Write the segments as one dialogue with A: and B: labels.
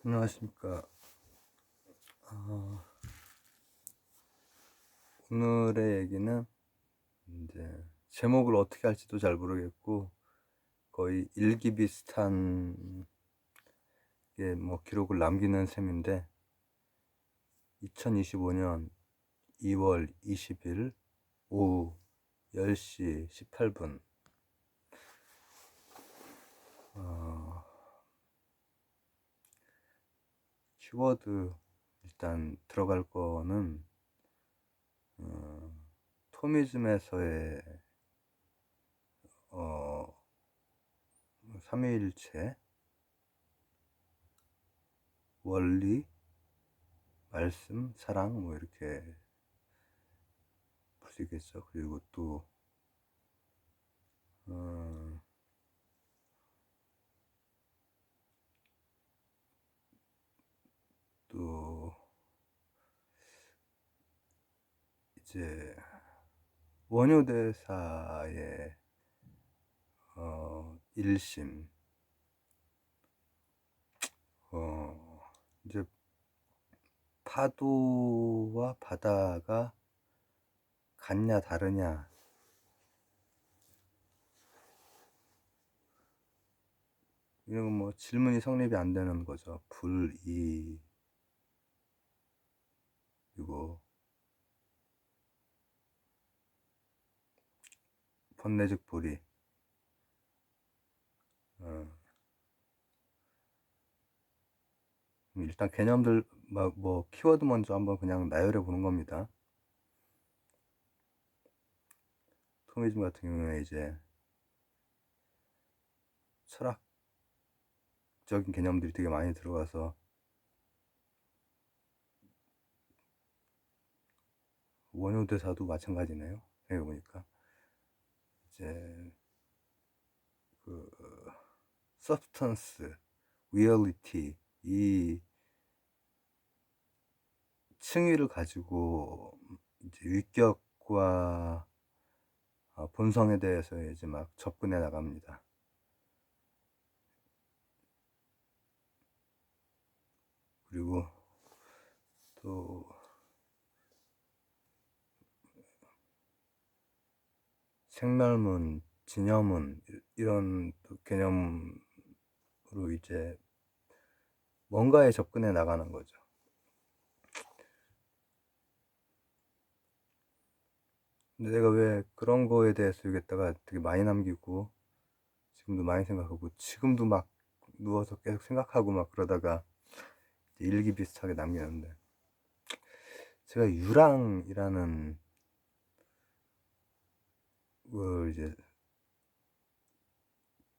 A: 안녕하십니까. 오늘의 얘기는 이제 제목을 어떻게 할지도 잘 모르겠고 거의 일기 비슷한 게 뭐 기록을 남기는 셈인데, 2025년 2월 20일 오후 10시 18분. 키워드 일단 들어갈 거는 토미즘에서의 삼위일체, 원리, 말씀, 사랑, 뭐 이렇게 볼 수 있겠죠. 그리고 또 또 이제 원효대사의 일심, 이제 파도와 바다가 같냐 다르냐, 이런 거 뭐 질문이 성립이 안 되는 거죠. 불이, 그리고 번뇌즉 불이. 일단 개념들 뭐 키워드 먼저 한번 그냥 나열해 보는 겁니다. 토미즘 같은 경우에 이제 철학적인 개념들이 되게 많이 들어가서, 원효대사도 마찬가지네요. 생각해보니까 이제 그 substance, reality, 이 층위를 가지고 이제 위격과 본성에 대해서 이제 막 접근해 나갑니다. 그리고 또 생멸문, 진여문, 이런 또 개념으로 이제 뭔가에 접근해 나가는 거죠. 근데 내가 왜 그런 거에 대해서 여기다가 되게 많이 남기고, 지금도 많이 생각하고, 지금도 막 누워서 계속 생각하고 막 그러다가 일기 비슷하게 남기는데, 제가 유랑이라는 걸 이제,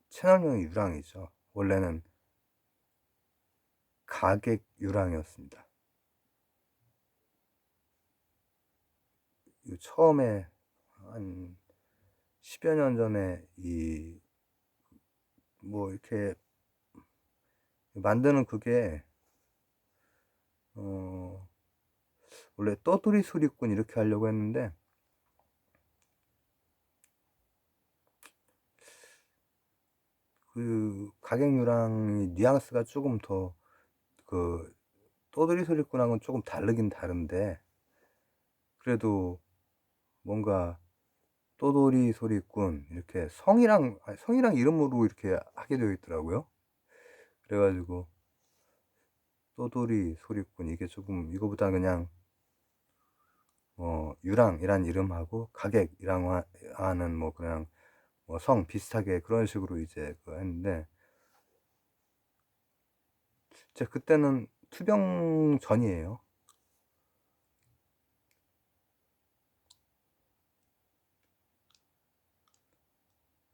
A: 채널명이 유랑이죠. 원래는 가객 유랑이었습니다. 처음에 한 10여 년 전에 뭐 이렇게 만드는 그게 원래 떠돌이 소리꾼 이렇게 하려고 했는데, 그 가객 유랑이 뉘앙스가 조금 더 그 떠돌이 소리꾼하고는 조금 다르긴 다른데, 그래도 뭔가 떠돌이 소리꾼 이렇게 성이랑 이름으로 이렇게 하게 되어 있더라고요. 그래가지고 떠돌이 소리꾼, 이게 조금 이거보다 그냥 유랑이란 이름하고 가객이랑 하는 뭐 그냥 뭐 성 비슷하게 그런 식으로 이제 했는데, 제가 그때는 투병 전이에요.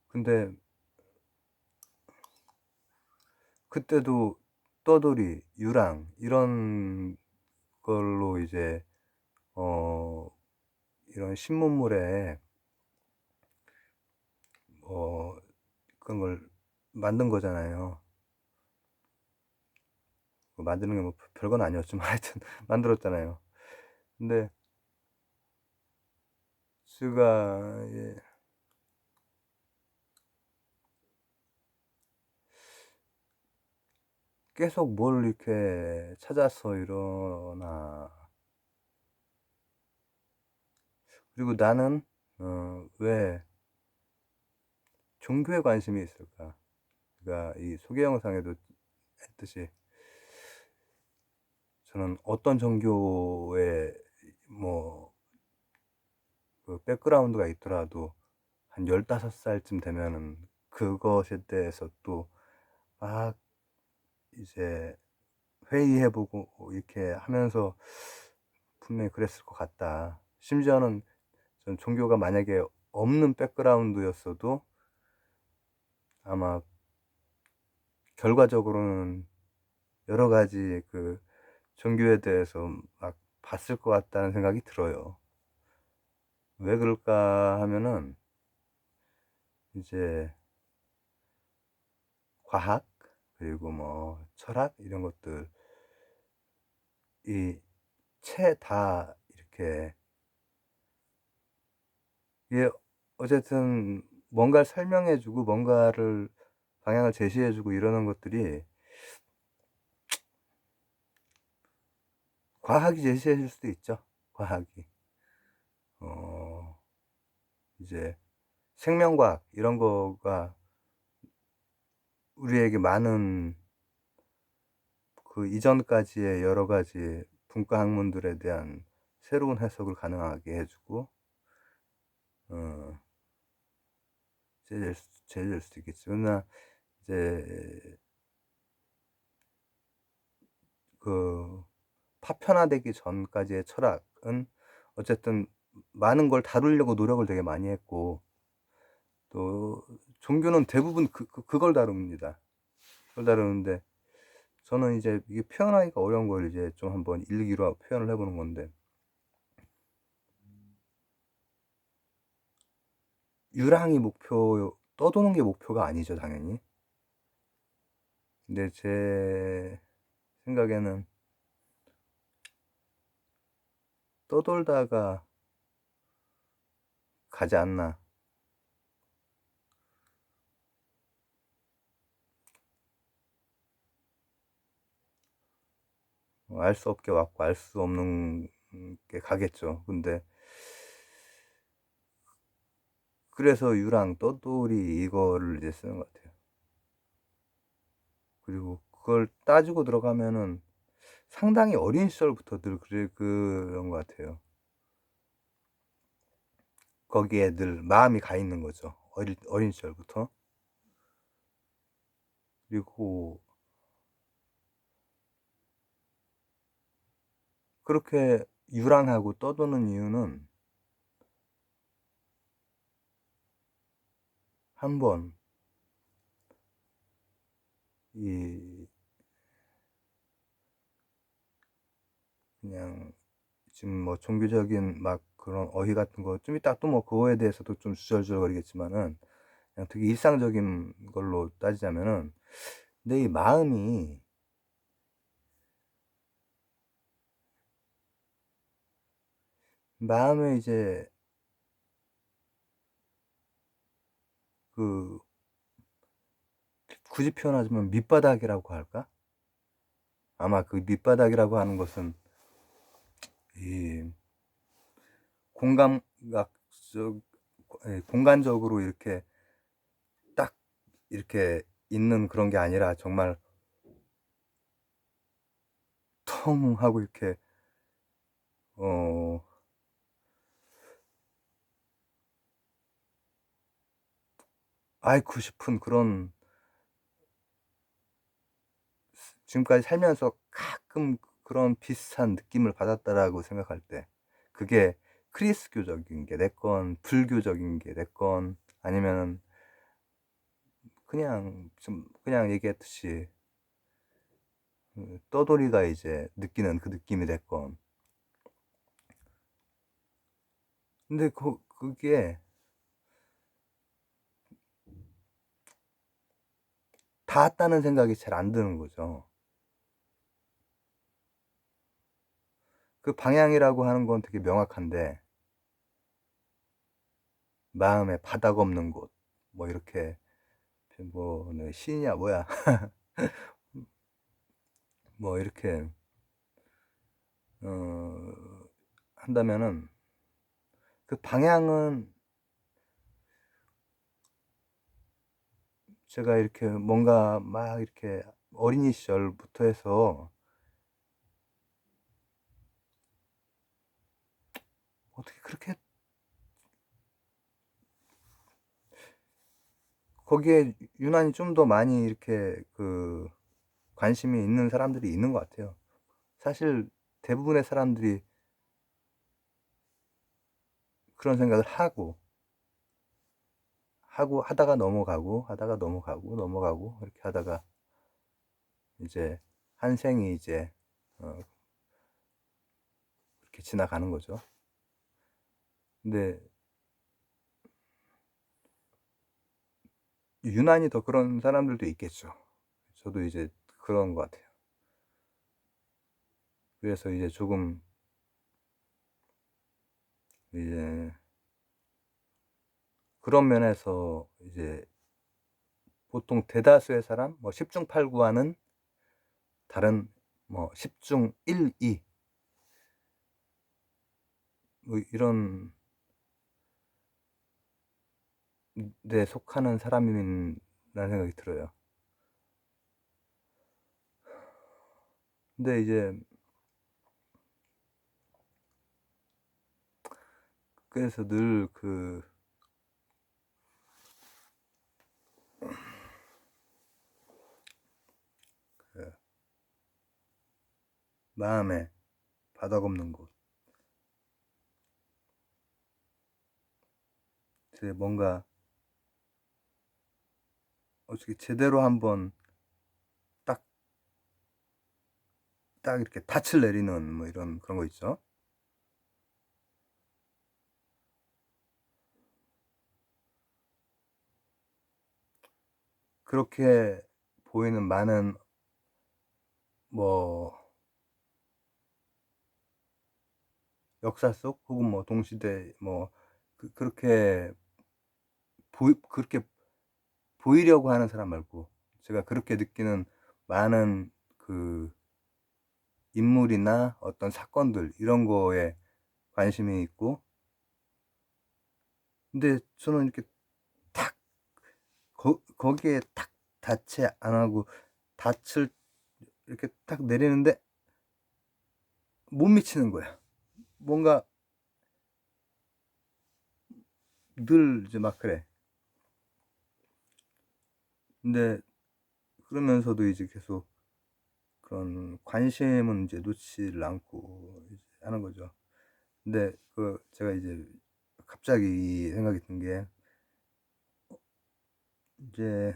A: 근데 그때도 떠돌이, 유랑 이런 걸로 이제 이런 신문물에 그런 걸 만든 거잖아요. 만드는 게 뭐 별건 아니었지만 하여튼 만들었잖아요. 근데 제가 계속 뭘 이렇게 찾아서 이러나. 그리고 나는 왜 종교에 관심이 있을까? 그러니까 이 소개 영상에도 했듯이 저는 어떤 종교에 뭐 그 백그라운드가 있더라도 한 15살쯤 되면은 그것에 대해서 또 막 이제 회의해 보고 이렇게 하면서 분명히 그랬을 것 같다. 심지어는 전 종교가 만약에 없는 백그라운드였어도 아마 결과적으로는 여러 가지 그 종교에 대해서 막 봤을 것 같다는 생각이 들어요. 왜 그럴까 하면은 이제 과학 그리고 뭐 철학 이런 것들이 채 다 이렇게 이게 어쨌든 뭔가를 설명해 주고 뭔가를 방향을 제시해 주고 이러는 것들이 과학이 제시해 줄 수도 있죠. 과학이. 어 이제 생명과학 이런 거가 우리에게 많은 그 이전까지의 여러 가지 분과 학문들에 대한 새로운 해석을 가능하게 해 주고 어 제일 수도 있겠죠. 그러나 이제 그 파편화되기 전까지의 철학은 어쨌든 많은 걸 다루려고 노력을 되게 많이 했고 또 종교는 대부분 그걸 다룹니다. 그걸 다루는데 저는 이제 이게 표현하기가 어려운 걸 이제 좀 한번 일기로 표현을 해 보는 건데 유랑이 떠도는 게 목표가 아니죠, 당연히. 근데 제 생각에는 떠돌다가 가지 않나. 알 수 없게 왔고 알 수 없는 게 가겠죠. 근데 그래서 유랑, 떠돌이 이거를 이제 쓰는 것 같아요. 그리고 그걸 따지고 들어가면은 상당히 어린 시절부터 늘 그런 것 같아요. 거기에 늘 마음이 가 있는 거죠. 어린 시절부터. 그리고 그렇게 유랑하고 떠도는 이유는 한번 이 그냥 지금 뭐 종교적인 막 그런 어휘 같은 거 좀 이따 또 뭐 그거에 대해서도 좀 주절주절거리겠지만은 그냥 되게 일상적인 걸로 따지자면은 내 이 마음에 이제 그 굳이 표현하자면 밑바닥이라고 할까? 아마 그 밑바닥이라고 하는 것은 이 공감각적 공간적으로 이렇게 딱 이렇게 있는 그런 게 아니라 정말 텅 하고 이렇게 어 아이쿠 싶은 그런 지금까지 살면서 가끔 그런 비슷한 느낌을 받았다라고 생각할 때 그게 크리스교적인 게 됐건 불교적인 게 됐건 아니면은 그냥 좀 그냥 얘기했듯이 떠돌이가 이제 느끼는 그 느낌이 됐건 근데 그게 닿았다는 생각이 잘 안 드는 거죠. 그 방향이라고 하는 건 되게 명확한데 마음에 바닥 없는 곳 뭐 이렇게 뭐 네, 시이냐 뭐야 뭐 이렇게 한다면은 그 방향은 제가 이렇게 뭔가 막 이렇게 어린이 시절부터 해서 어떻게 그렇게 거기에 유난히 좀 더 많이 이렇게 그 관심이 있는 사람들이 있는 것 같아요. 사실 대부분의 사람들이 그런 생각을 하고 하다가 넘어가고 이렇게 하다가 이제 한 생이 이제 이렇게 지나가는 거죠. 근데 유난히 더 그런 사람들도 있겠죠. 저도 이제 그런 것 같아요. 그래서 이제 조금 이제 그런 면에서 이제 보통 대다수의 사람, 뭐 10중 8구하는 다른 뭐 10중 1, 2, 뭐 이런 데 속하는 사람이라는 생각이 들어요. 근데 이제 그래서 늘 그 마음에 바닥 없는 곳, 제 뭔가 어떻게 제대로 한번 딱 이렇게 닻을 내리는 뭐 이런 그런 거 있죠. 그렇게 보이는 많은 뭐 역사 속 혹은 뭐 동시대 뭐 그렇게 그렇게 보이려고 하는 사람 말고 제가 그렇게 느끼는 많은 그 인물이나 어떤 사건들 이런 거에 관심이 있고, 근데 저는 이렇게 탁 거기에 탁 닿지 안 하고 닻을 이렇게 탁 내리는데 못 미치는 거야. 뭔가 늘 이제 막 그래. 근데 그러면서도 이제 계속 그런 관심은 이제 놓지를 않고 이제 하는 거죠. 근데 그 제가 이제 갑자기 생각이 든 게 이제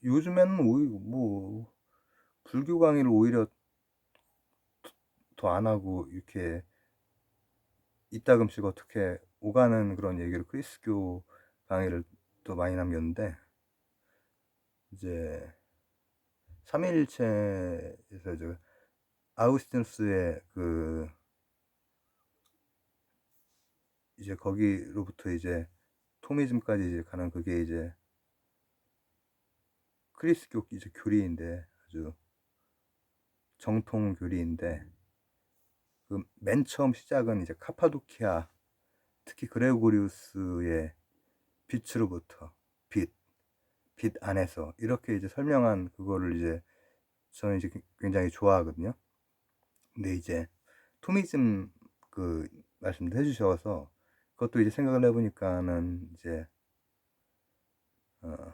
A: 요즘에는 오히려 뭐 불교 강의를 오히려 더 안 하고 이렇게 이따금씩 어떻게 오가는 그런 얘기를 크리스교 강의를 또 많이 남겼는데, 이제 삼위일체에서 이제 아우스티누스의 그 이제 거기로부터 이제 토미즘까지 이제 가는 그게 이제 크리스교 이제 교리인데 아주 정통 교리인데, 그 맨 처음 시작은 이제 카파도키아, 특히 그레고리우스의 빛으로부터 빛, 빛 안에서 이렇게 이제 설명한 그거를 이제 저는 이제 굉장히 좋아하거든요. 근데 이제 토미즘 그 말씀도 해주셔서 그것도 이제 생각을 해보니까는 이제 어,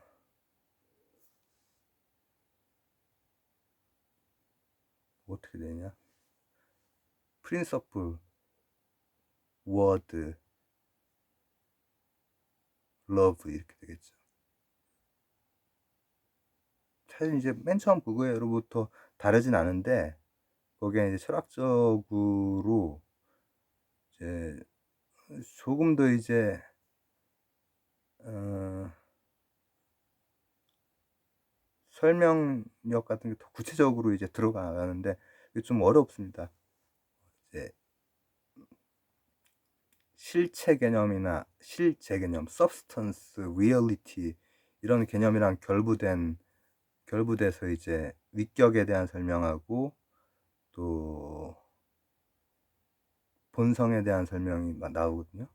A: 어떻게 되냐, 프린서플, 워드, 러브 이렇게 되겠죠. 사실 이제 맨 처음 그거로부터 다르진 않은데 거기에 이제 철학적으로 이제 조금 더 이제 어, 설명력 같은 게 더 구체적으로 이제 들어가는데 이게 좀 어렵습니다. 이제 실체 개념이나 실제 개념, substance, reality 이런 개념이랑 결부돼서 이제 위격에 대한 설명하고 또 본성에 대한 설명이 나오거든요.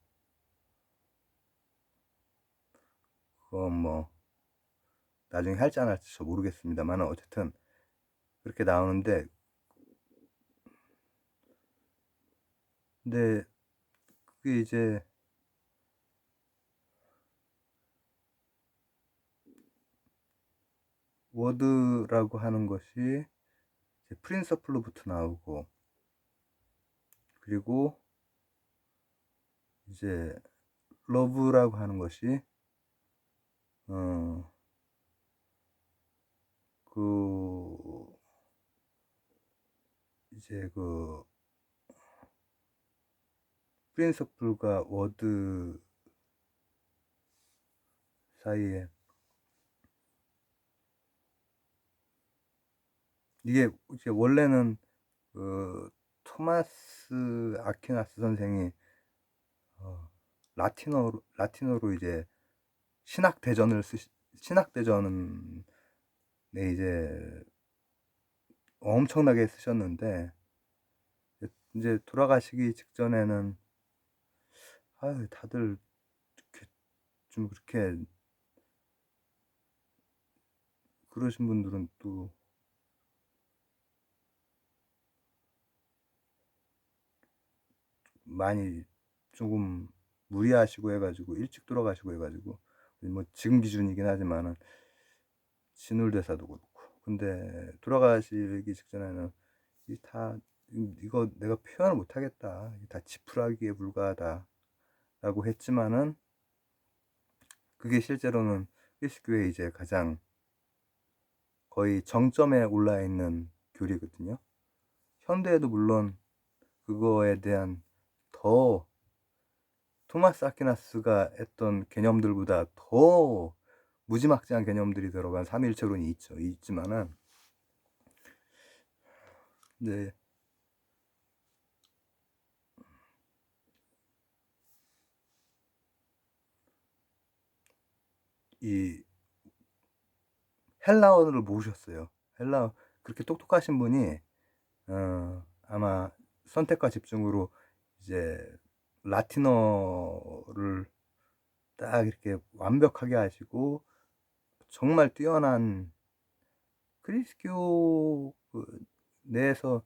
A: 그건 뭐 나중에 할지 안 할지 저 모르겠습니다만 어쨌든 그렇게 나오는데, 근데 그게 이제 워드라고 하는 것이 프린서플로부터 나오고, 그리고 이제 러브라고 하는 것이 그 이제 그 프린서플과 워드 사이에, 이게 이제 원래는 그 토마스 아퀴나스 선생이 라틴어로 이제 신학대전에 이제 엄청나게 쓰셨는데, 이제 돌아가시기 직전에는 다들 좀 그렇게 그러신 분들은 또 많이 조금 무리하시고 해가지고 일찍 돌아가시고 해가지고, 뭐 지금 기준이긴 하지만은 진울대사도 그렇고, 근데 돌아가시기 직전에는 이거 내가 표현을 못하겠다, 다 지푸라기에 불과하다 라고 했지만은, 그게 실제로는 일식교회 이제 가장 거의 정점에 올라 있는 교리거든요. 현대에도 물론 그거에 대한 더 토마스 아퀴나스가 했던 개념들보다 더 무지막지한 개념들이 들어간 삼위일체론이 있지만은, 네, 이 헬라어를 모으셨어요. 그렇게 똑똑하신 분이 아마 선택과 집중으로 이제 라틴어를 딱 이렇게 완벽하게 하시고, 정말 뛰어난 그리스교 내에서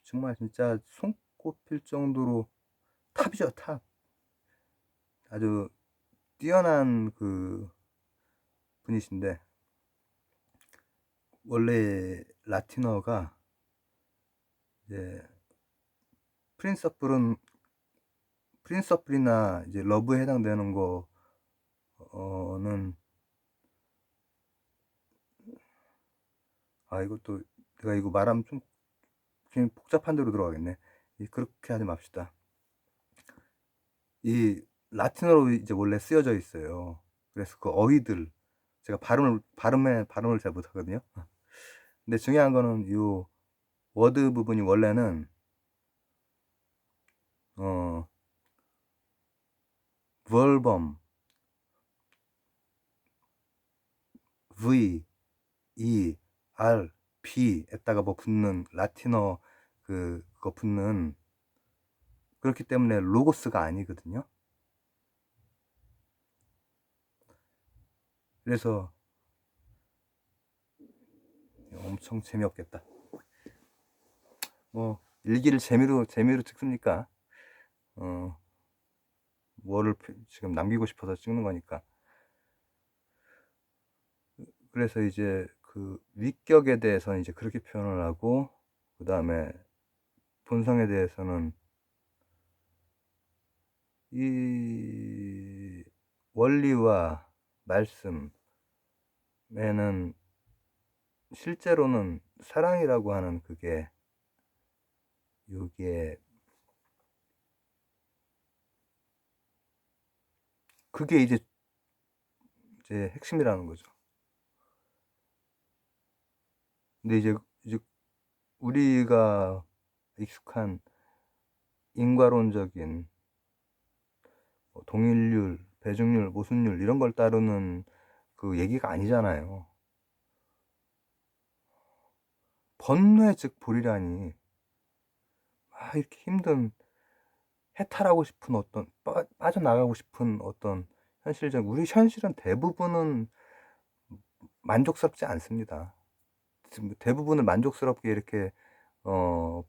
A: 정말 진짜 손꼽힐 정도로 탑이죠, 탑. 아주 뛰어난 그 분이신데, 원래 라틴어가 이제 프린서플이나 이제 러브에 해당되는 거는, 이것도 내가 이거 말하면 좀 그냥 복잡한 데로 들어가겠네. 그렇게 하지 맙시다. 이 라틴어로 이제 원래 쓰여져 있어요. 그래서 그 어휘들, 제가 발음을 잘 못하거든요. 근데 중요한 거는 이 워드 부분이 원래는 verbum V E R B에다가 뭐 붙는 라틴어 그거 붙는, 그렇기 때문에 로고스가 아니거든요. 그래서 엄청 재미없겠다. 뭐 일기를 재미로 찍습니까? 뭐를 지금 남기고 싶어서 찍는 거니까. 그래서 이제 그 위격에 대해서는 이제 그렇게 표현을 하고, 그 다음에 본성에 대해서는 이 원리와 말씀에는 실제로는 사랑이라고 하는 그게 이제 핵심이라는 거죠. 근데 이제 우리가 익숙한 인과론적인 동일률, 배중률, 모순율 이런 걸 따르는 그 얘기가 아니잖아요. 번뇌 즉 보리라니. 이렇게 힘든, 해탈하고 싶은 어떤, 빠져나가고 싶은 어떤 우리 현실은 대부분은 만족스럽지 않습니다. 지금 대부분을 만족스럽게 이렇게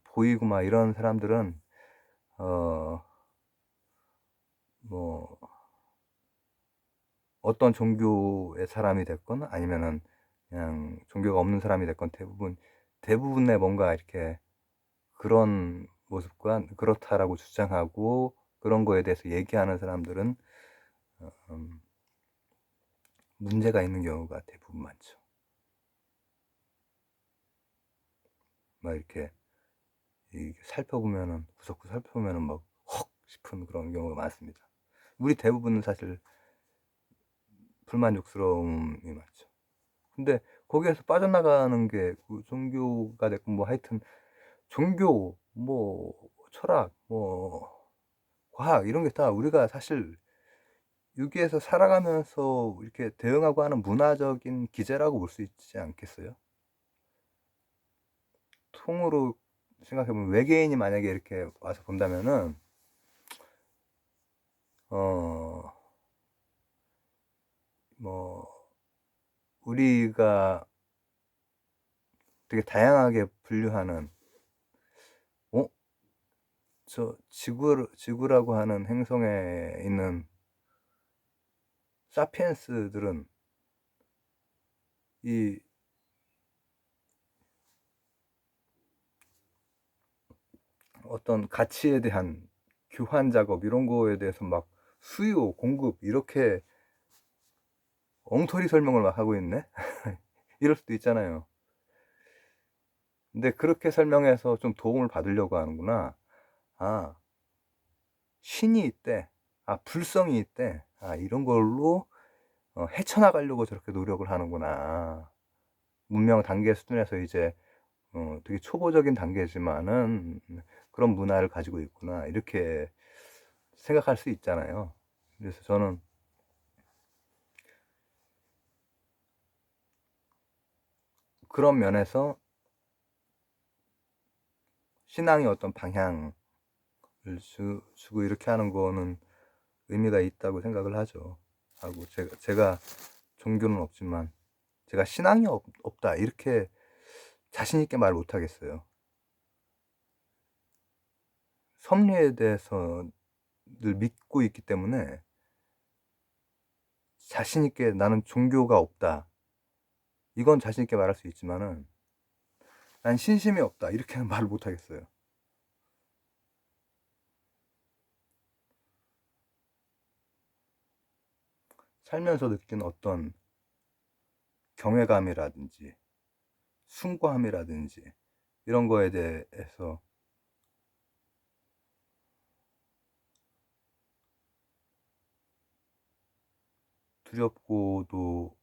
A: 보이고 막 이런 사람들은 뭐 어떤 종교의 사람이 됐건 아니면은 그냥 종교가 없는 사람이 됐건 대부분의 뭔가 이렇게 그런 모습과 그렇다라고 주장하고 그런 거에 대해서 얘기하는 사람들은 문제가 있는 경우가 대부분 많죠. 막 이렇게 살펴보면은 구석구 살펴보면은 막 헉 싶은 그런 경우가 많습니다. 우리 대부분은 사실 불만족스러움이 많죠. 근데 거기에서 빠져나가는 게 그 종교가 됐고 뭐 하여튼 종교, 뭐 철학, 뭐 과학 이런 게 다 우리가 사실 여기에서 살아가면서 이렇게 대응하고 하는 문화적인 기제라고 볼 수 있지 않겠어요? 통으로 생각해보면 외계인이 만약에 이렇게 와서 본다면은 뭐 우리가 되게 다양하게 분류하는 저 지구라고 하는 행성에 있는 사피엔스들은 이 어떤 가치에 대한 교환 작업 이런 거에 대해서 막 수요, 공급 이렇게 엉터리 설명을 막 하고 있네? 이럴 수도 있잖아요. 근데 그렇게 설명해서 좀 도움을 받으려고 하는구나. 신이 있대. 불성이 있대. 이런 걸로 헤쳐나가려고 저렇게 노력을 하는구나. 문명 단계 수준에서 이제 되게 초보적인 단계지만은 그런 문화를 가지고 있구나. 이렇게 생각할 수 있잖아요. 그래서 저는 그런 면에서 신앙의 어떤 방향을 주고 이렇게 하는 거는 의미가 있다고 생각을 하죠. 하고 제가 종교는 없지만 제가 신앙이 없다 이렇게 자신 있게 말 못 하겠어요. 섭리에 대해서 늘 믿고 있기 때문에 자신 있게 나는 종교가 없다 이건 자신 있게 말할 수 있지만은 난 신심이 없다 이렇게는 말을 못 하겠어요. 살면서 느낀 어떤 경외감이라든지 숭고함이라든지 이런 거에 대해서 두렵고도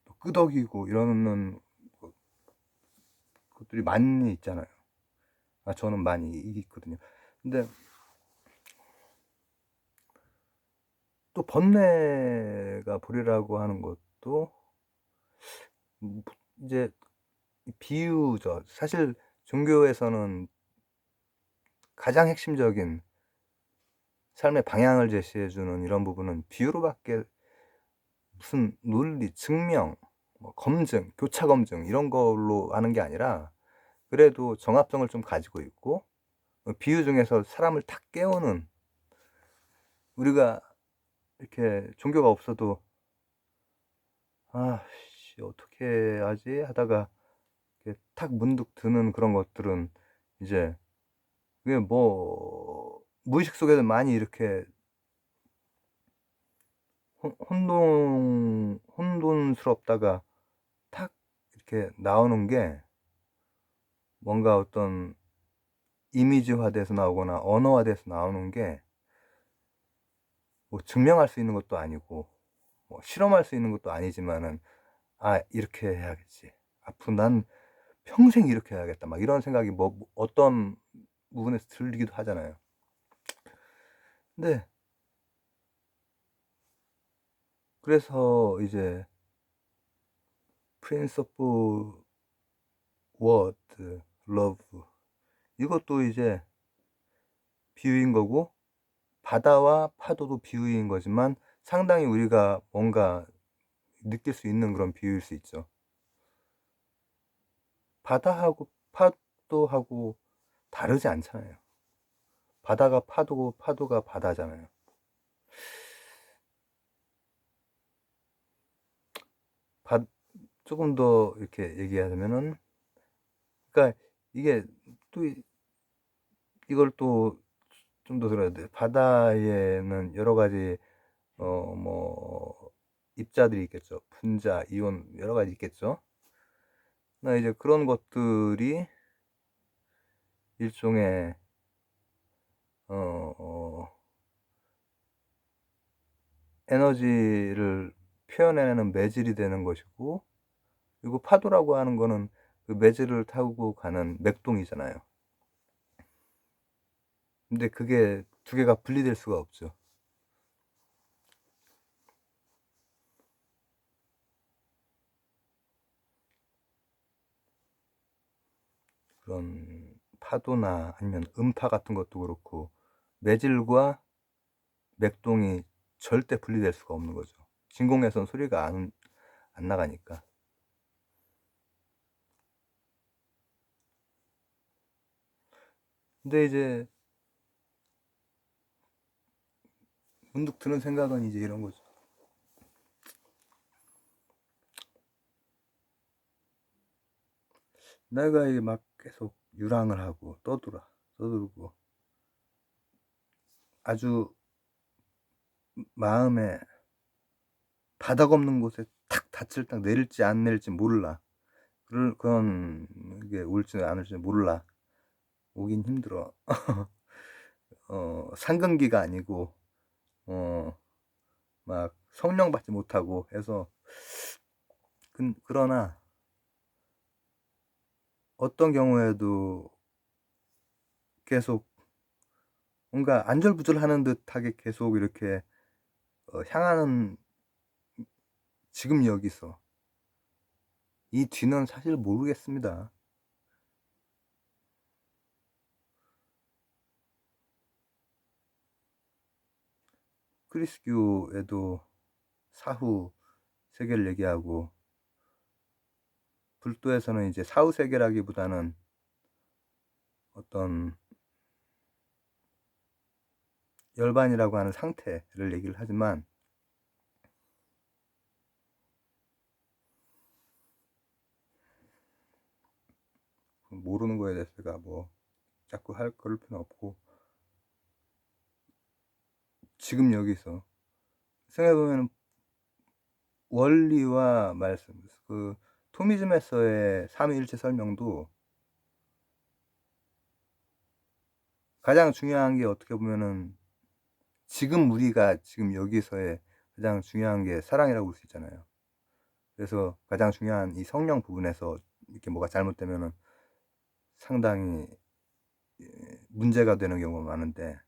A: 또 끄덕이고 이러는 것들이 많이 있잖아요. 저는 많이 있거든요. 근데 또 번뇌가 보리라고 하는 것도 이제 비유죠. 사실 종교에서는 가장 핵심적인 삶의 방향을 제시해주는 이런 부분은 비유로밖에 무슨 논리, 증명, 뭐 검증, 교차 검증 이런 걸로 하는 게 아니라 그래도 정합성을 좀 가지고 있고 비유 중에서 사람을 탁 깨우는 우리가 이렇게 종교가 없어도 어떻게 하지 하다가 이렇게 탁 문득 드는 그런 것들은 이제 그게 뭐 무의식 속에서 많이 이렇게 혼돈스럽다가 탁 이렇게 나오는 게 뭔가 어떤 이미지화돼서 나오거나 언어화돼서 나오는 게 뭐 증명할 수 있는 것도 아니고 뭐 실험할 수 있는 것도 아니지만은 이렇게 해야겠지. 앞으로 난 평생 이렇게 해야겠다. 막 이런 생각이 뭐 어떤 부분에서 들리기도 하잖아요. 근데 그래서 이제 프린스 오브 워드 러브, 이것도 이제 비유인 거고, 바다와 파도도 비유인 거지만 상당히 우리가 뭔가 느낄 수 있는 그런 비유일 수 있죠. 바다하고 파도하고 다르지 않잖아요. 바다가 파도고 파도가 바다잖아요. 조금 더 이렇게 얘기하자면은, 그러니까 이게 또 이걸 또 좀 더 들어야 돼. 바다에는 여러 가지 뭐 입자들이 있겠죠. 분자, 이온 여러 가지 있겠죠. 나 이제 그런 것들이 일종의 에너지를 표현해내는 매질이 되는 것이고, 그리고 파도라고 하는 거는 그 매질을 타고 가는 맥동이잖아요. 근데 그게 두 개가 분리될 수가 없죠. 그런 파도나 아니면 음파 같은 것도 그렇고, 매질과 맥동이 절대 분리될 수가 없는 거죠. 진공에선 소리가 안 나가니까. 근데 이제 문득 드는 생각은 이제 이런 거죠. 내가 이게 막 계속 유랑을 하고 떠들고 아주 마음에 바닥 없는 곳에 탁 닿칠 딱 내릴지 안 내릴지 몰라. 그런 게 올지 안 올지 몰라. 오긴 힘들어. 상근기가 아니고 막 성령 받지 못하고 해서, 그러나 어떤 경우에도 계속 뭔가 안절부절하는 듯하게 계속 이렇게 향하는 지금 여기서, 이 뒤는 사실 모르겠습니다. 크리스교에도 사후 세계를 얘기하고, 불도에서는 이제 사후 세계라기보다는 어떤 열반이라고 하는 상태를 얘기를 하지만, 모르는 거에 대해서 제가 뭐 자꾸 할 그럴 필요는 없고, 지금 여기서 생각해보면 원리와 말씀, 그 토미즘에서의 삼위일체 설명도 가장 중요한 게, 어떻게 보면은 지금 우리가 지금 여기서의 가장 중요한 게 사랑이라고 볼 수 있잖아요. 그래서 가장 중요한 이 성령 부분에서 이렇게 뭐가 잘못되면은 상당히 문제가 되는 경우가 많은데,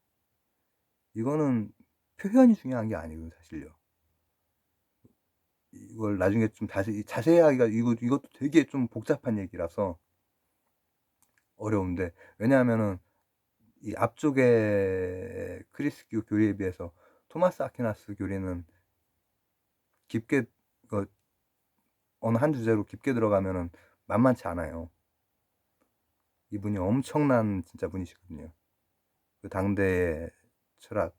A: 이거는 표현이 중요한 게 아니고요, 사실요. 이걸 나중에 좀 자세히 하기가, 이것도 되게 좀 복잡한 얘기라서 어려운데, 왜냐하면은 이 앞쪽에 크리스교 교리에 비해서 토마스 아퀴나스 교리는 깊게 어느 한 주제로 깊게 들어가면은 만만치 않아요. 이분이 엄청난 진짜 분이시거든요. 그 당대의 철학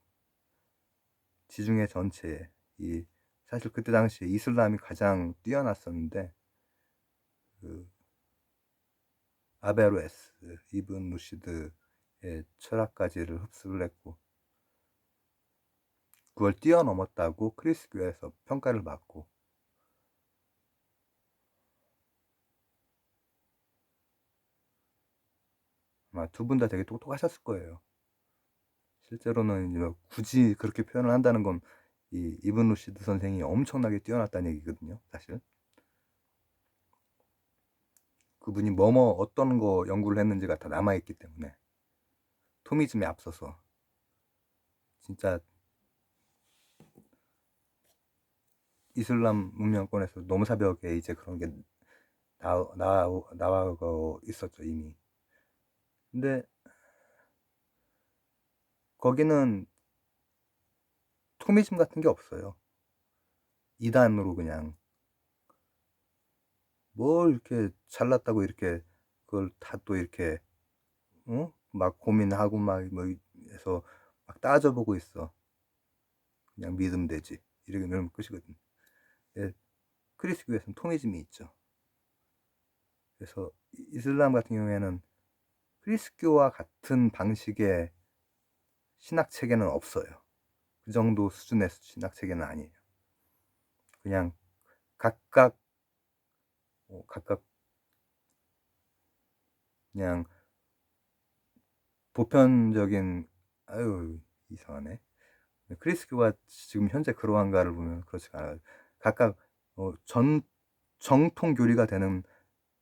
A: 지중해 전체에, 사실 그때 당시에 이슬람이 가장 뛰어났었는데, 그 아베로에스 이븐 루시드의 철학까지를 흡수를 했고, 그걸 뛰어넘었다고 크리스교에서 평가를 받고, 아마 두 분 다 되게 똑똑하셨을 거예요. 실제로는 이제 굳이 그렇게 표현을 한다는 건, 이 이븐 루시드 선생이 엄청나게 뛰어났다는 얘기거든요, 사실. 그분이 어떤 거 연구를 했는지가 다 남아있기 때문에, 토미즘에 앞서서. 진짜 이슬람 문명권에서 노무사벽에 이제 그런 게 나와고 있었죠, 이미. 근데 거기는 토미즘 같은 게 없어요. 이단으로 그냥 뭘 이렇게 잘났다고 이렇게 그걸 다 또 이렇게 막 고민하고 막 뭐 해서 막 따져보고 있어. 그냥 믿으면 되지. 이러면 끝이거든. 예, 크리스교에서는 토미즘이 있죠. 그래서 이슬람 같은 경우에는 크리스교와 같은 방식의 신학 체계는 없어요. 그 정도 수준의 신학 체계는 아니에요. 그냥 각각 그냥 보편적인, 아유 이상하네. 크리스교가 지금 현재 그러한가를 보면 그렇지가 않아요. 각각 정통 교리가 되는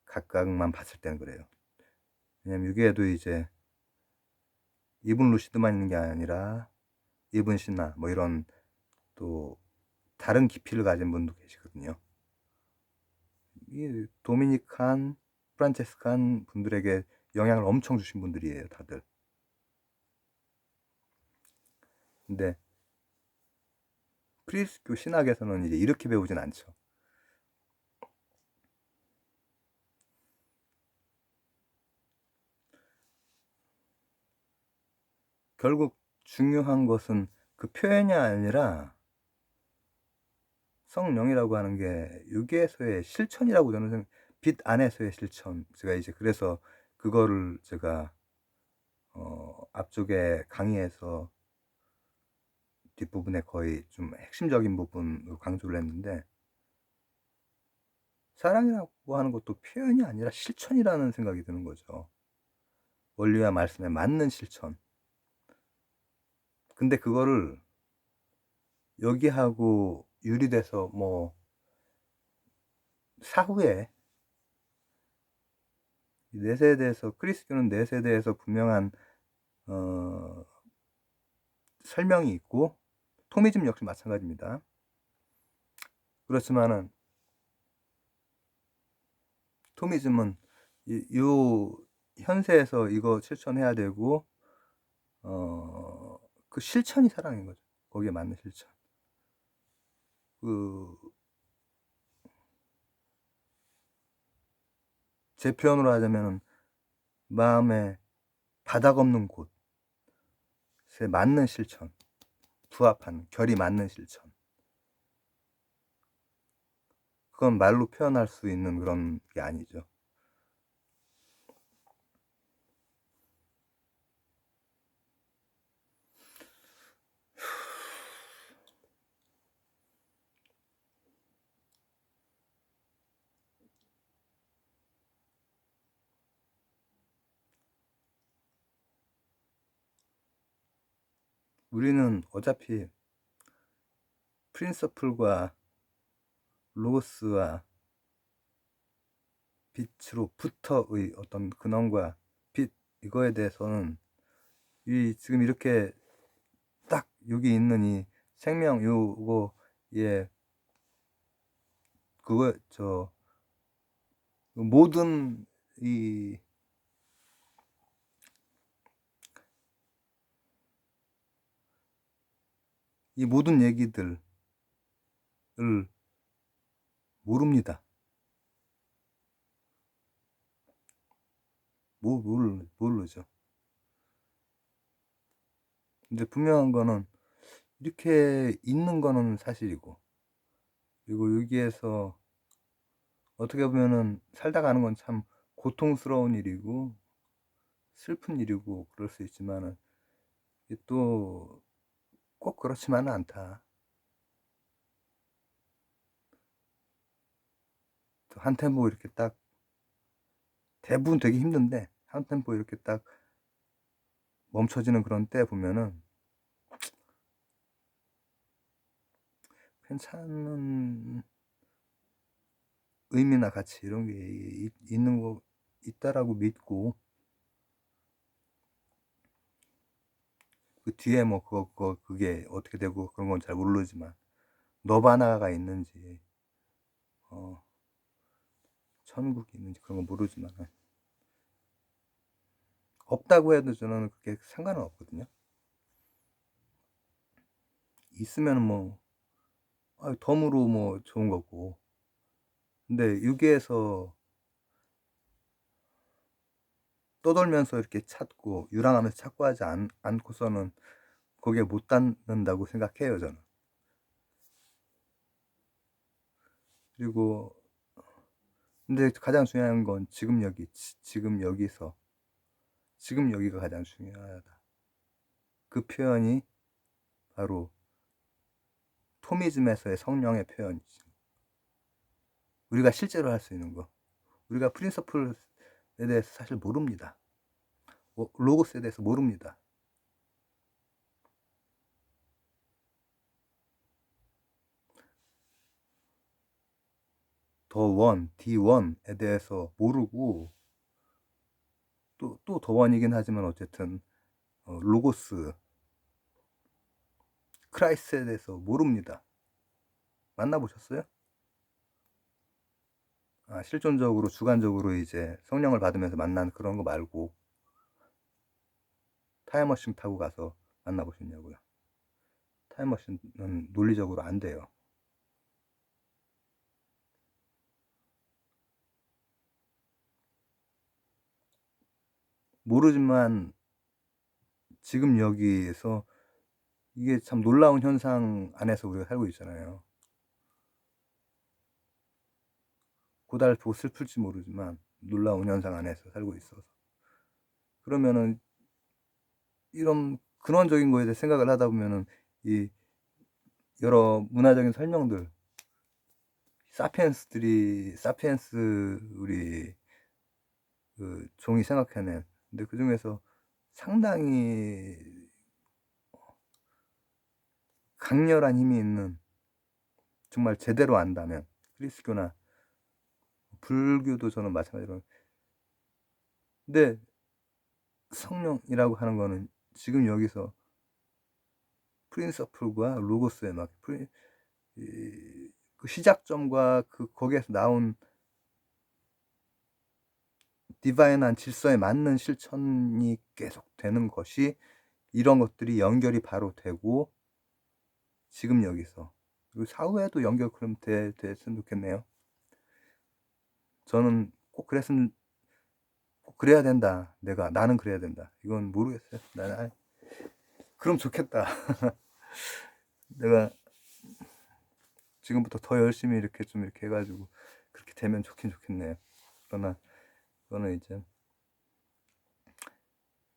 A: 각각만 봤을 때는 그래요. 왜냐면 여기에도 이제 이븐 루시드만 있는 게 아니라 이븐 시나 뭐 이런 또 다른 깊이를 가진 분도 계시거든요. 이 도미니칸, 프란체스칸 분들에게 영향을 엄청 주신 분들이에요, 다들. 근데 크리스교 신학에서는 이제 이렇게 배우진 않죠. 결국 중요한 것은 그 표현이 아니라 성령이라고 하는 게 여기에서의 실천이라고 저는 빛 안에서의 실천. 제가 이제 그래서 그거를 제가 앞쪽에 강의에서 뒷부분에 거의 좀 핵심적인 부분으로 강조를 했는데, 사랑이라고 하는 것도 표현이 아니라 실천이라는 생각이 드는 거죠. 원리와 말씀에 맞는 실천. 근데 그거를 여기하고 유리돼서 뭐 사후에 내세대에서, 크리스교는 내세대에서 분명한 설명이 있고, 토미즘 역시 마찬가지입니다. 그렇지만은 토미즘은 요 현세에서 이거 실천해야 되고, 그 실천이 사랑인 거죠. 거기에 맞는 실천. 제 표현으로 하자면 마음에 바닥 없는 곳에 맞는 실천, 부합하는, 결이 맞는 실천. 그건 말로 표현할 수 있는 그런 게 아니죠. 우리는 어차피 프린서플과 로스와 빛으로부터의 어떤 근원과 빛, 이거에 대해서는 지금 이렇게 딱 여기 있는 이 생명 요거, 예, 그거 모든 이 모든 얘기들을 모릅니다. 모르죠. 근데 분명한 거는 이렇게 있는 거는 사실이고, 그리고 여기에서 어떻게 보면은 살다 가는 건 참 고통스러운 일이고 슬픈 일이고 그럴 수 있지만은 또 꼭 그렇지만은 않다. 또 한 템포 이렇게 딱, 대부분 되게 힘든데 한 템포 이렇게 딱 멈춰지는 그런 때 보면은 괜찮은 의미나 가치 이런 게 있는 거 있다라고 믿고, 그 뒤에 뭐 그게 어떻게 되고 그런 건 잘 모르지만 너바나가 있는지 천국이 있는지 그런 거 모르지만 없다고 해도 저는 그렇게 상관은 없거든요. 있으면 뭐 덤으로 뭐 좋은 거고. 근데 여기에서 떠돌면서 이렇게 찾고 유랑하면서 찾고 하지 않고서는 거기에 못 닿는다고 생각해요, 저는. 그리고 근데 가장 중요한 건 지금 여기, 지금 여기서, 지금 여기가 가장 중요하다. 그 표현이 바로 토미즘에서의 성령의 표현이지. 우리가 실제로 할 수 있는 거. 우리가 프린서플에 대해서 사실 모릅니다. 로고스에 대해서 모릅니다. D1에 대해서 모르고 또 더원이긴 하지만 어쨌든 로고스, 크라이스트에 대해서 모릅니다. 만나보셨어요? 실존적으로 주관적으로 이제 성령을 받으면서 만난 그런 거 말고 타임머신 타고 가서 만나보셨냐고요? 타임머신은 논리적으로 안 돼요. 모르지만 지금 여기에서 이게 참 놀라운 현상 안에서 우리가 살고 있잖아요. 고달프고 슬플지 모르지만 놀라운 현상 안에서 살고 있어서. 그러면은 이런 근원적인 거에 대해 생각을 하다 보면은 이 여러 문화적인 설명들, 사피엔스 우리 그 종이 생각해낸, 근데 그 중에서 상당히 강렬한 힘이 있는, 정말 제대로 안다면 크리스교나 불교도 저는 마찬가지로. 근데 성령이라고 하는 거는 지금 여기서 프린서플과 로고스의 그 시작점과 거기에서 나온 디바인한 질서에 맞는 실천이 계속 되는 것이, 이런 것들이 연결이 바로 되고 지금 여기서, 그리고 사후에도 연결 그럼 됐으면 좋겠네요. 저는 꼭 그래야 된다. 나는 그래야 된다. 이건 모르겠어요. 나는 그럼 좋겠다. 내가 지금부터 더 열심히 이렇게 해가지고 그렇게 되면 좋겠네요. 그러나 그거는 이제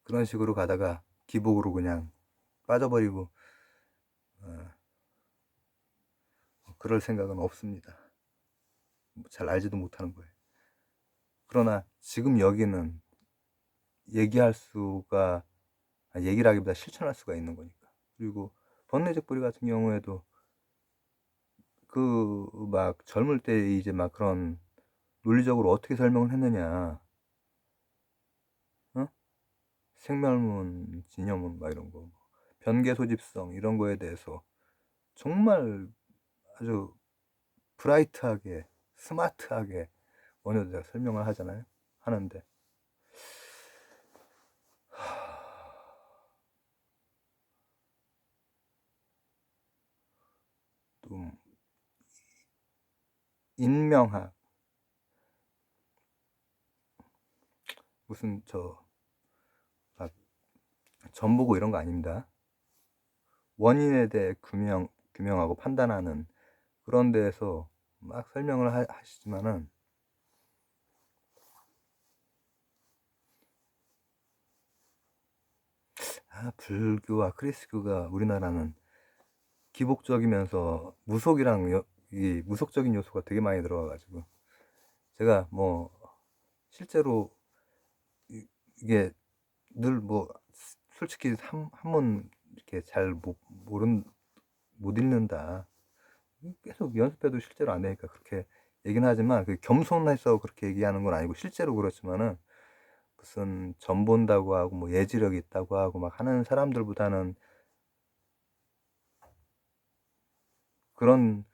A: 그런 식으로 가다가 기복으로 그냥 빠져버리고 그럴 생각은 없습니다. 잘 알지도 못하는 거예요. 그러나 지금 여기는 얘기라기보다 실천할 수가 있는 거니까. 그리고 번뇌적 뿌리 같은 경우에도 그 막 젊을 때 이제 막 그런 논리적으로 어떻게 설명을 했느냐, 생멸문, 진여문 막 이런 거, 변계 소집성 이런 거에 대해서 정말 아주 브라이트하게, 스마트하게 원효대가 설명을 하는데 또 인명학, 무슨 막 점 보고 이런 거 아닙니다. 원인에 대해 규명하고 판단하는 그런 데에서 막 설명을 하시지만은 불교와 크리스교가 우리나라는 기복적이면서 이 무속적인 요소가 되게 많이 들어가가지고, 제가 뭐 실제로 이게 늘 뭐 솔직히 한문 이렇게 잘 못 읽는다, 계속 연습해도 실제로 안 되니까 그렇게 얘기는 하지만, 그 겸손해서 그렇게 얘기하는 건 아니고 실제로 그렇지만은, 무슨 점 본다고 하고 뭐 예지력이 있다고 하고 막 하는 사람들보다는 그런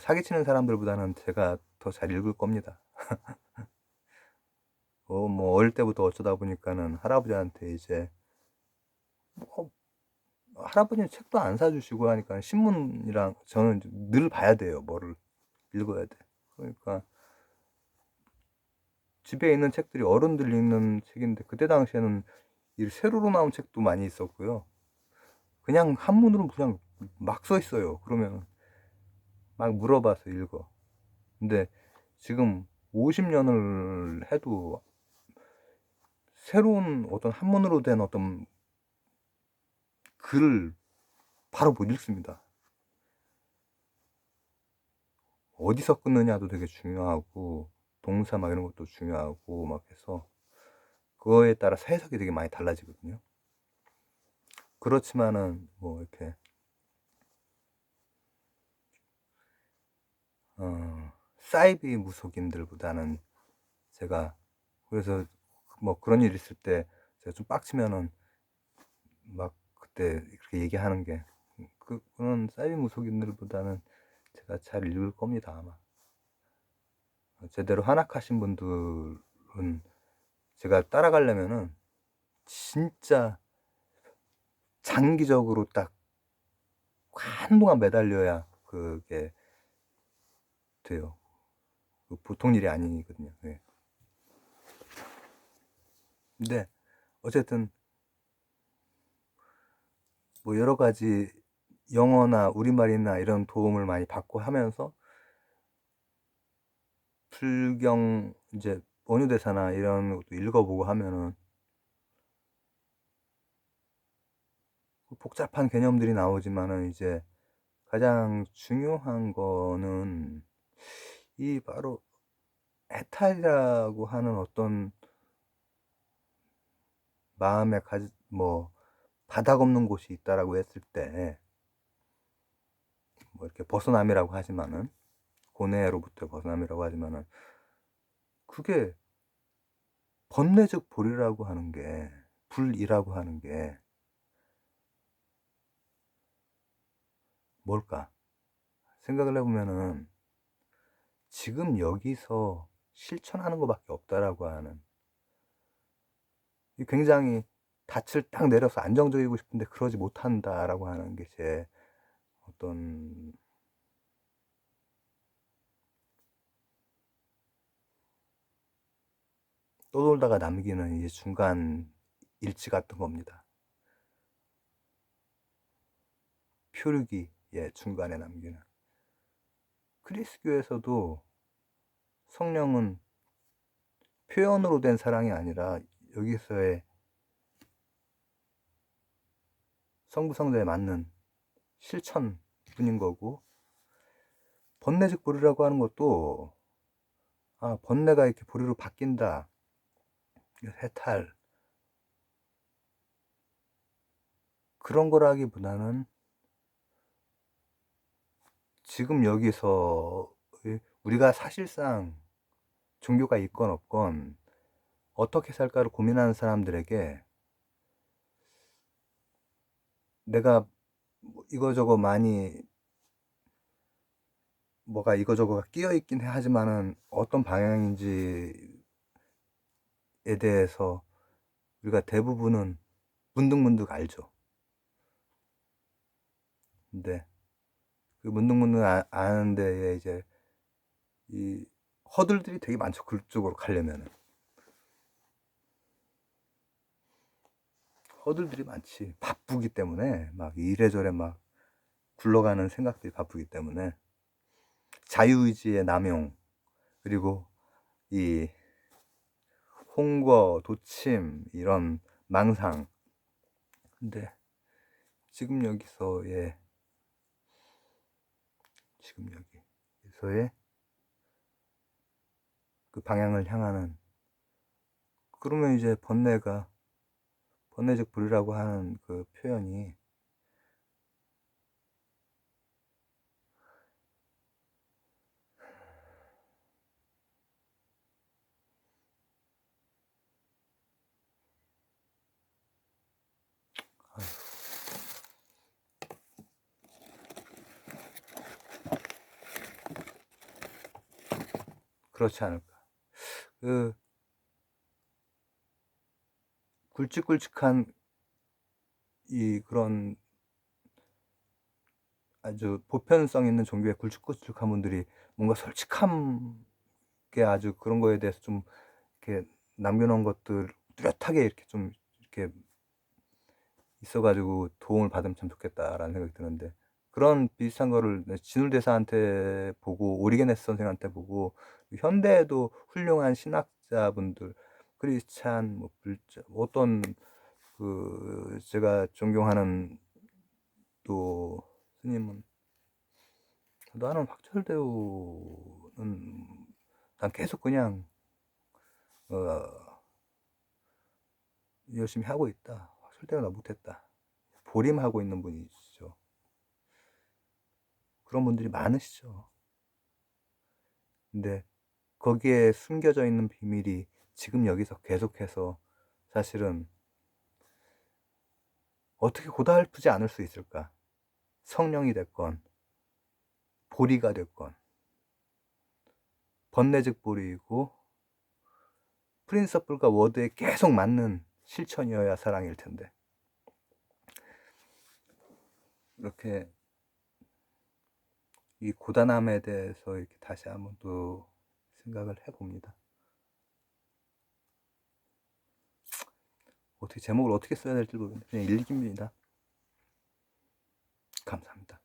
A: 사기치는 사람들보다는 제가 더 잘 읽을 겁니다. 뭐 어릴 때부터 어쩌다 보니까는 할아버지한테 이제 뭐 할아버지는 책도 안 사주시고 하니까 신문이랑 저는 늘 봐야 돼요. 뭐를 읽어야 돼. 그러니까 집에 있는 책들이 어른들 읽는 책인데 그때 당시에는 이 세로로 나온 책도 많이 있었고요. 그냥 한문으로 그냥 막 써 있어요. 그러면 막 물어봐서 읽어. 근데 지금 50년을 해도 새로운 어떤 한문으로 된 어떤 글을 바로 못 읽습니다. 어디서 끊느냐도 되게 중요하고 동사 막 이런 것도 중요하고 막 해서 그거에 따라서 해석이 되게 많이 달라지거든요. 그렇지만은 뭐 이렇게 사이비 무속인들보다는 제가 그래서 뭐 그런 일 있을 때 제가 좀 빡치면은 막 그때 그렇게 얘기하는 게 그런 사이비 무속인들보다는 제가 잘 읽을 겁니다 아마. 제대로 한학하신 분들은 제가 따라가려면은 진짜 장기적으로 딱 한동안 매달려야 그게 돼요. 보통 일이 아니거든요. 네. 근데 어쨌든 뭐 여러 가지 영어나 우리말이나 이런 도움을 많이 받고 하면서 불경 이제 원효대사나 이런 것도 읽어보고 하면은 복잡한 개념들이 나오지만은 이제 가장 중요한 거는 이 바로 해탈이라고 하는 어떤 마음에 뭐 바닥 없는 곳이 있다라고 했을 때 뭐 이렇게 벗어남이라고 하지만은 고뇌로부터 벗어남이라고 하지만은 그게 번뇌적 불이라고 하는 게 불이라고 하는 게 뭘까 생각을 해보면은 지금 여기서 실천하는 것밖에 없다라고 하는 굉장히 닻을 딱 내려서 안정적이고 싶은데 그러지 못한다라고 하는 게 제 어떤 떠돌다가 남기는 이제 중간 일치 같은 겁니다. 표류기의 중간에 남기는. 크리스교에서도 성령은 표현으로 된 사랑이 아니라 여기서의 성부성자에 맞는 실천뿐인 거고 번뇌적 보리라고 하는 것도 번뇌가 이렇게 보리로 바뀐다. 해탈 그런 거라기보다는 지금 여기서 우리가 사실상 종교가 있건 없건 어떻게 살까를 고민하는 사람들에게 내가 이거저거 많이 뭐가 이거저거가 끼어 있긴 하지만은 어떤 방향인지에 대해서 우리가 대부분은 문득문득 알죠. 근데 그 문득문득 아는 데에 이제 이 허들들이 되게 많죠. 그쪽으로 가려면은 허들들이 많지. 바쁘기 때문에 막 이래저래 막 굴러가는 생각들이 바쁘기 때문에 자유의지의 남용 그리고 이 홍거, 도침 이런 망상 근데 지금 여기서의 그 방향을 향하는 그러면 이제 번뇌적 불이라고 하는 그 표현이 그렇지 않을까. 그 굵직굵직한 그런 아주 보편성 있는 종교의 굵직굵직한 분들이 뭔가 솔직함게 아주 그런 거에 대해서 좀 이렇게 남겨 놓은 것들 뚜렷하게 이렇게 좀 이렇게 있어 가지고 도움을 받으면 참 좋겠다라는 생각이 드는데, 그런 비슷한 거를 진울 대사한테 보고 오리게네스 선생한테 보고 현대에도 훌륭한 신학자분들, 크리스찬 뭐 불자 어떤 제가 존경하는 또 스님은, 나는 확철대우는 난 계속 그냥 어 열심히 하고 있다. 확철대우 나 못했다. 보림하고 있는 분이시죠. 그런 분들이 많으시죠. 근데 거기에 숨겨져 있는 비밀이 지금 여기서 계속해서 사실은 어떻게 고달프지 않을 수 있을까? 성령이 됐건 보리가 됐건, 번뇌즉 보리이고 프린서플과 워드에 계속 맞는 실천이어야 사랑일 텐데, 이렇게 이 고단함에 대해서 이렇게 다시 한번 또 생각을 해봅니다. 어떻게 제목을 어떻게 써야 될지 모르겠는데 그냥 일기입니다. 감사합니다.